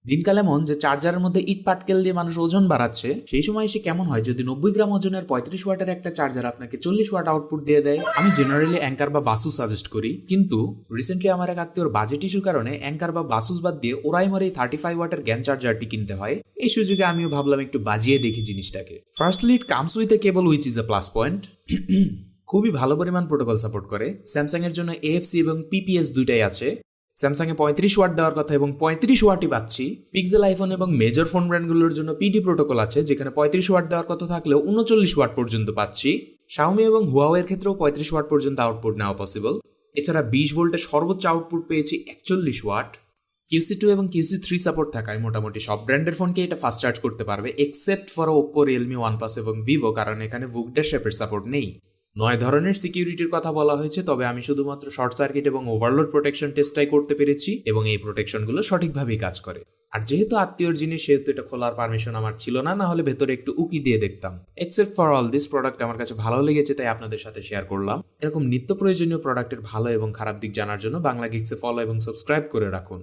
দিনকাল এমন যে চার্জারের মধ্যে ইট পাটকেল দিয়ে মানুষ ওজন বাড়াচ্ছে, সেই সময় এসে কেমন হয় যদি 90 গ্রাম ওজনের 35 ওয়াটের একটা চার্জার আপনাকে 40 ওয়াট আউটপুট দিয়ে দেয়। আমি জেনারেলি অ্যাঙ্কার বা বাসুস সাজেস্ট করি, কিন্তু রিসেন্টলি আমার এক আত্মীয়র বাজেট ইস্যুর কারণে অ্যাঙ্কার বা বাসুস বাদ দিয়ে ওরাই মারে 35 ওয়াটের জ্ঞান চার্জারটি কিনতে হয়। এই সুযোগে আমিও ভাবলাম একটু বাজিয়ে দেখি জিনিসটাকে। Firstly it comes with a cable which is a plus point. খুবই ভালো পরিমাণ প্রোটোকল সাপোর্ট করে। স্যামসাং এর জন্য এএফসি এবং পিপিএস দুইটাই আছে। স্যামসাং এ 35 ওয়াট দেওয়ার কথা এবং 35 ওয়াটই পাচ্ছি। পিক্সেল আইফোন এবং মেজর ফোন ব্র্যান্ডগুলোর জন্য পিডি প্রোটোকল আছে, যেখানে 35 ওয়াট দেওয়ার কথা থাকলেও 39 ওয়াট পর্যন্ত পাচ্ছি। শাওমি এবং হুয়াওয়ের ক্ষেত্রেও 35 ওয়াট পর্যন্ত আউটপুট নেওয়া পসিবল। এছাড়া 20 ভোল্টের সর্বোচ্চ আউটপুট পেয়েছি 41 ওয়াট। QC2 এবং QC3 সাপোর্ট থাকায় মোটামুটি সব ব্র্যান্ডের ফোনকে এটা ফাস্ট চার্জ করতে পারবে, except for Oppo, Realme, OnePlus এবং ভিভো, কারণ এখানে ভুকডা শেপের সাপোর্ট নেই। 9 ধরনের সিকিউরিটির কথা বলা হয়েছে, তবে আমি শুধুমাত্র শর্ট সার্কিট এবং ওভারলোড প্রোটেকশন টেস্টটাই করতে পেরেছি এবং এই প্রোটেকশনগুলো সঠিকভাবেই কাজ করে। আর যেহেতু আত্মীয়র জিনিস, সেহেতু এটা খোলার পারমিশন আমার ছিল না, না হলে ভেতরে একটু উকি দিয়ে দেখতাম। Except for all this product আমার কাছে ভালো লেগেছে, তাই আপনাদের সাথে শেয়ার করলাম। এরকম নিত্য প্রয়োজনীয় প্রোডাক্টের ভালো এবং খারাপ দিক জানার জন্য বাংলা গিক্সে ফলো এবং সাবস্ক্রাইব করে রাখুন।